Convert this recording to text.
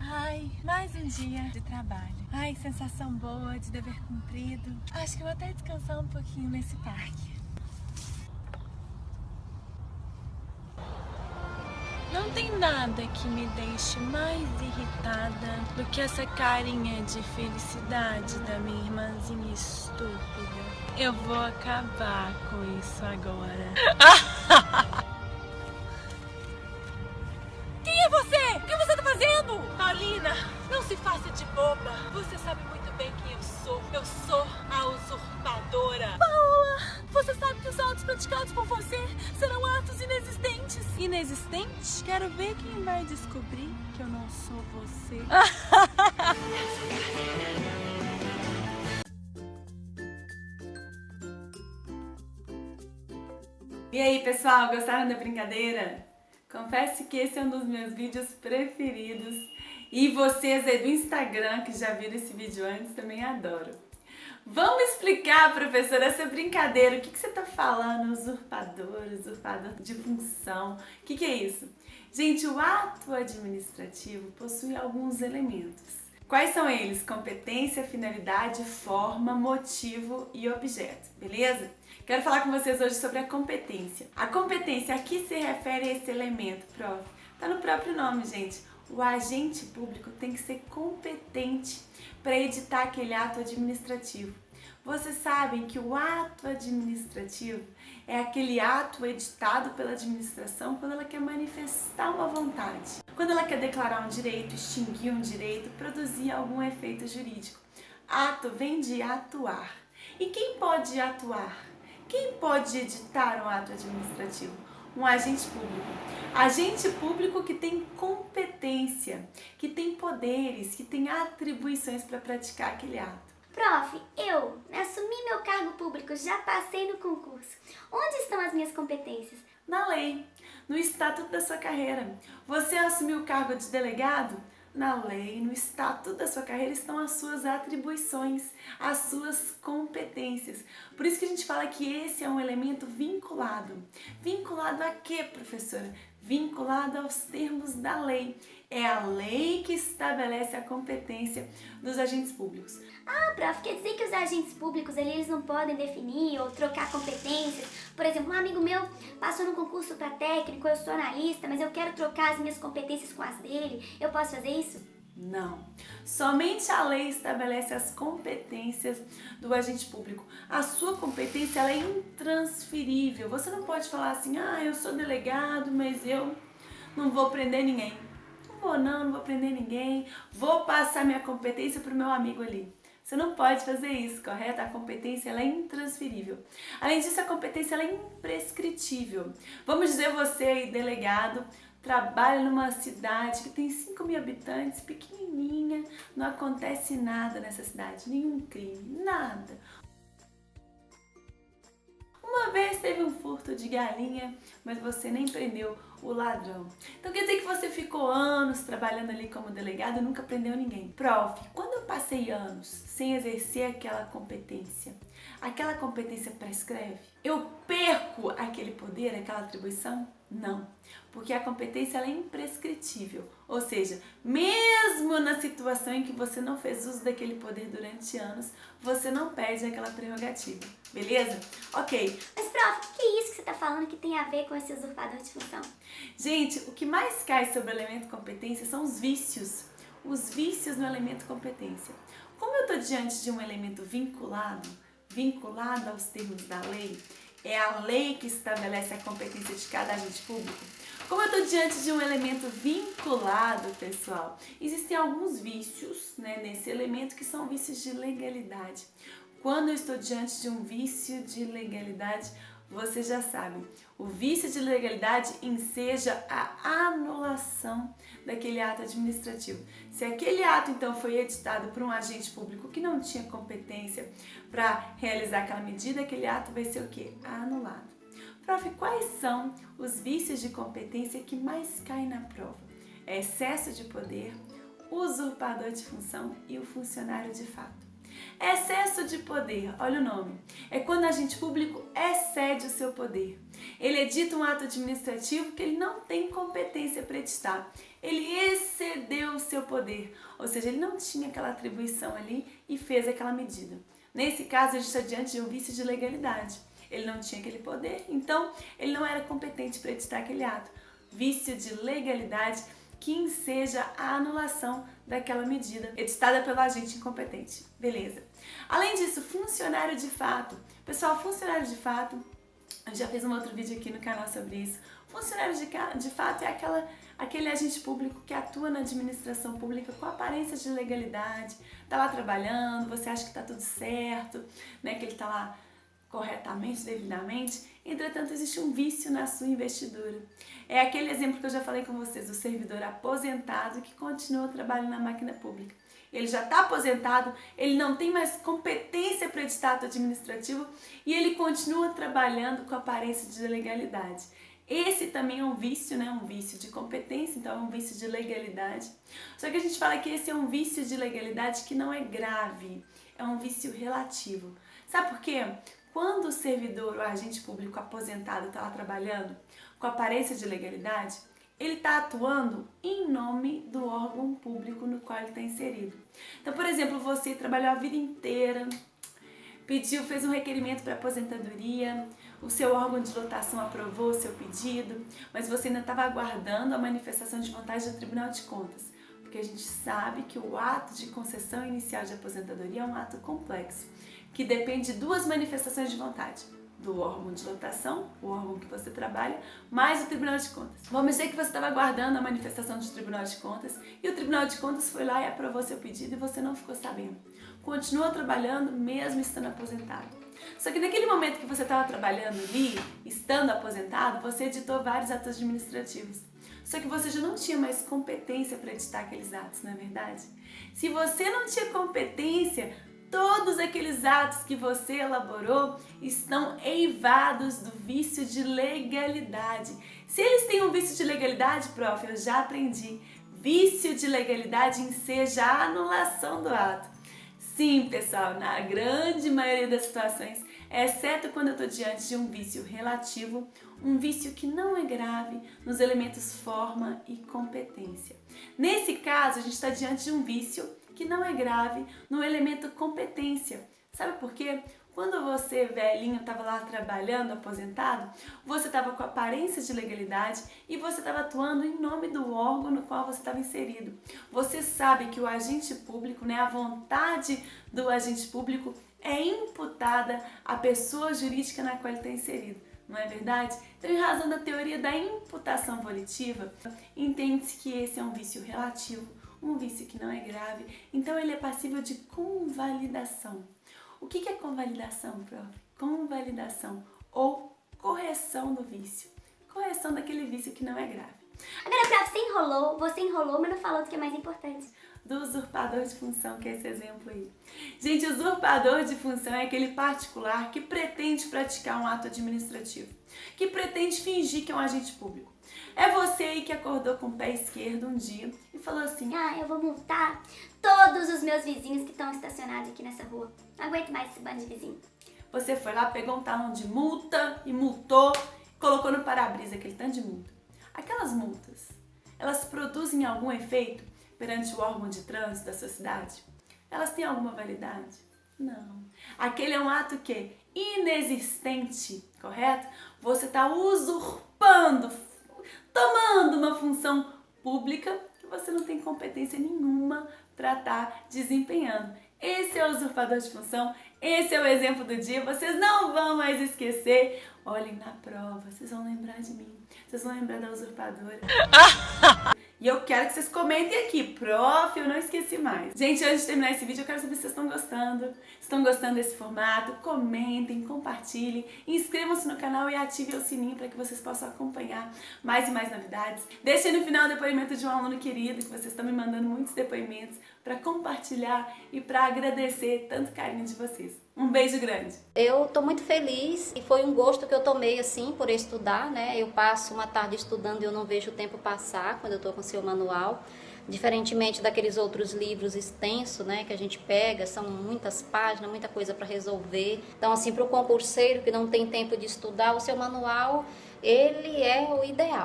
Ai, mais um dia de trabalho. Ai, sensação boa de dever cumprido. Acho que vou até descansar um pouquinho nesse parque. Não tem nada que me deixe mais irritada do que essa carinha de felicidade da minha irmãzinha estúpida. Eu vou acabar com isso agora. Quem é você? O que você tá fazendo? Paulina, não se faça de boba. Você sabe muito bem quem eu sou. Eu sou a usurpadora. Paula, você sabe que os atos praticados por você serão atos inexistentes. Inexistentes? Quero ver quem vai descobrir que eu não sou você. E aí, pessoal, gostaram da brincadeira? Confesso que esse é um dos meus vídeos preferidos e vocês aí do Instagram que já viram esse vídeo antes também adoram. Vamos explicar, professora, essa brincadeira. O que você tá falando? Usurpador de função. O que é isso? Gente, o ato administrativo possui alguns elementos. Quais são eles? Competência, finalidade, forma, motivo e objeto, beleza? Quero falar com vocês hoje sobre a competência. A competência aqui se refere a esse elemento, prof. Tá no próprio nome, gente. O agente público tem que ser competente para editar aquele ato administrativo. Vocês sabem que o ato administrativo é aquele ato editado pela administração quando ela quer manifestar uma vontade. Quando ela quer declarar um direito, extinguir um direito, produzir algum efeito jurídico. Ato vem de atuar. E quem pode atuar? Quem pode editar um ato administrativo? Um agente público. Agente público que tem competência, que tem poderes, que tem atribuições para praticar aquele ato. Prof, eu assumi meu cargo público, já passei no concurso. Onde estão as minhas competências? Na lei, no estatuto da sua carreira. Você assumiu o cargo de delegado? Na lei, no estatuto da sua carreira estão as suas atribuições, as suas competências. Por isso que a gente fala que esse é um elemento vinculado. Vinculado a quê, professora? Vinculado aos termos da lei. É a lei que estabelece a competência dos agentes públicos. Ah, prof, quer dizer que os agentes públicos eles não podem definir ou trocar competências? Por exemplo, um amigo meu passou no concurso para técnico, eu sou analista, mas eu quero trocar as minhas competências com as dele. Eu posso fazer isso? Não. Somente a lei estabelece as competências do agente público. A sua competência ela é intransferível. Você não pode falar assim, eu sou delegado, mas eu não vou prender ninguém. Não vou prender ninguém. Vou passar minha competência para o meu amigo ali. Você não pode fazer isso, correto? A competência ela é intransferível. Além disso, a competência ela é imprescritível. Vamos dizer, você aí, delegado, trabalha numa cidade que tem 5.000 habitantes, pequenininha, não acontece nada nessa cidade, nenhum crime, nada. Uma vez teve um furto de galinha, mas você nem prendeu o ladrão. Então quer dizer que você ficou anos trabalhando ali como delegado e nunca prendeu ninguém. Prof, quando eu passei anos sem exercer aquela competência prescreve? Eu perco aquele poder, aquela atribuição? Não, porque a competência ela é imprescritível, ou seja, mesmo na situação em que você não fez uso daquele poder durante anos, você não perde aquela prerrogativa, beleza? Ok. Mas prof, o que é isso que você está falando que tem a ver com esse usurpador de função? Gente, o que mais cai sobre o elemento competência são os vícios no elemento competência. Como eu estou diante de um elemento vinculado aos termos da lei, é a lei que estabelece a competência de cada agente público. Como eu estou diante de um elemento vinculado, pessoal, existem alguns vícios, nesse elemento que são vícios de legalidade. Quando eu estou diante de um vício de legalidade, vocês já sabem, o vício de legalidade enseja a anulação daquele ato administrativo. Se aquele ato, então, foi editado por um agente público que não tinha competência para realizar aquela medida, aquele ato vai ser o quê? Anulado. Prof, quais são os vícios de competência que mais caem na prova? É excesso de poder, usurpador de função e o funcionário de fato. Excesso de poder, olha o nome. É quando o agente público excede o seu poder. Ele edita um ato administrativo que ele não tem competência para editar. Ele excedeu o seu poder, ou seja, ele não tinha aquela atribuição ali e fez aquela medida. Nesse caso, a gente está diante de um vício de legalidade. Ele não tinha aquele poder, então ele não era competente para editar aquele ato. Vício de legalidade que enseja a anulação daquela medida editada pelo agente incompetente. Beleza. Além disso, funcionário de fato. Pessoal, funcionário de fato, eu já fiz um outro vídeo aqui no canal sobre isso. Funcionário de fato é aquele agente público que atua na administração pública com aparência de legalidade, tá lá trabalhando, você acha que tá tudo certo, né, que ele tá lá corretamente, devidamente, entretanto existe um vício na sua investidura. É aquele exemplo que eu já falei com vocês, o servidor aposentado que continua trabalhando na máquina pública. Ele já está aposentado, ele não tem mais competência para editar ato administrativo e ele continua trabalhando com aparência de legalidade. Esse também é um vício, né? Um vício de competência, então é um vício de legalidade. Só que a gente fala que esse é um vício de legalidade que não é grave, é um vício relativo. Sabe por quê? Quando o servidor, o agente público aposentado está lá trabalhando com aparência de legalidade, ele está atuando em nome do órgão público no qual ele está inserido. Então, por exemplo, você trabalhou a vida inteira, fez um requerimento para aposentadoria, o seu órgão de lotação aprovou o seu pedido, mas você ainda estava aguardando a manifestação de vontade do Tribunal de Contas, porque a gente sabe que o ato de concessão inicial de aposentadoria é um ato complexo, que depende de duas manifestações de vontade, do órgão de lotação, o órgão que você trabalha, mais o Tribunal de Contas. Vamos dizer que você estava aguardando a manifestação do Tribunal de Contas e o Tribunal de Contas foi lá e aprovou seu pedido e você não ficou sabendo. Continua trabalhando mesmo estando aposentado. Só que naquele momento que você estava trabalhando ali, estando aposentado, você editou vários atos administrativos. Só que você já não tinha mais competência para editar aqueles atos, não é verdade? Se você não tinha competência, todos aqueles atos que você elaborou estão eivados do vício de legalidade. Se eles têm um vício de legalidade, prof, eu já aprendi. Vício de legalidade enseja a anulação do ato. Sim, pessoal, na grande maioria das situações, exceto quando eu estou diante de um vício relativo, um vício que não é grave nos elementos forma e competência. Nesse caso, a gente está diante de um vício que não é grave no elemento competência. Sabe por quê? Quando você, velhinho, estava lá trabalhando, aposentado, você estava com aparência de legalidade e você estava atuando em nome do órgão no qual você estava inserido. Você sabe que o agente público, né, a vontade do agente público é imputada à pessoa jurídica na qual ele está inserido. Não é verdade? Então, em razão da teoria da imputação volitiva, entende-se que esse é um vício relativo, um vício que não é grave, então ele é passível de convalidação. O que é convalidação, prof? Convalidação ou correção do vício. Correção daquele vício que não é grave. Agora, prof, você enrolou, mas não falou do que é mais importante. Do usurpador de função, que é esse exemplo aí. Gente, usurpador de função é aquele particular que pretende praticar um ato administrativo, que pretende fingir que é um agente público. É você aí que acordou com o pé esquerdo um dia e falou assim: eu vou multar todos os meus vizinhos que estão estacionados aqui nessa rua. Não aguento mais esse bando de vizinho. Você foi lá, pegou um talão de multa e multou, colocou no para-brisa aquele tanto de multa. Aquelas multas, elas produzem algum efeito perante o órgão de trânsito da sua cidade? Elas têm alguma validade? Não. Aquele é um ato que é inexistente, correto? Você está usurpando, tomando uma função pública que você não tem competência nenhuma para estar desempenhando. Esse é o usurpador de função, esse é o exemplo do dia, vocês não vão mais esquecer. Olhem na prova, vocês vão lembrar de mim, vocês vão lembrar da usurpadora. E eu quero que vocês comentem aqui, prof, eu não esqueci mais. Gente, antes de terminar esse vídeo, eu quero saber se vocês estão gostando. Se estão gostando desse formato, comentem, compartilhem, inscrevam-se no canal e ativem o sininho para que vocês possam acompanhar mais e mais novidades. Deixem no final o depoimento de um aluno querido, que vocês estão me mandando muitos depoimentos para compartilhar e para agradecer tanto carinho de vocês. Um beijo grande. Eu estou muito feliz e foi um gosto que eu tomei assim por estudar, né? Eu passo uma tarde estudando e eu não vejo o tempo passar quando eu estou com o seu manual. Diferentemente daqueles outros livros extensos, né, que a gente pega, são muitas páginas, muita coisa para resolver. Então, assim, para o concurseiro que não tem tempo de estudar, o seu manual, ele é o ideal.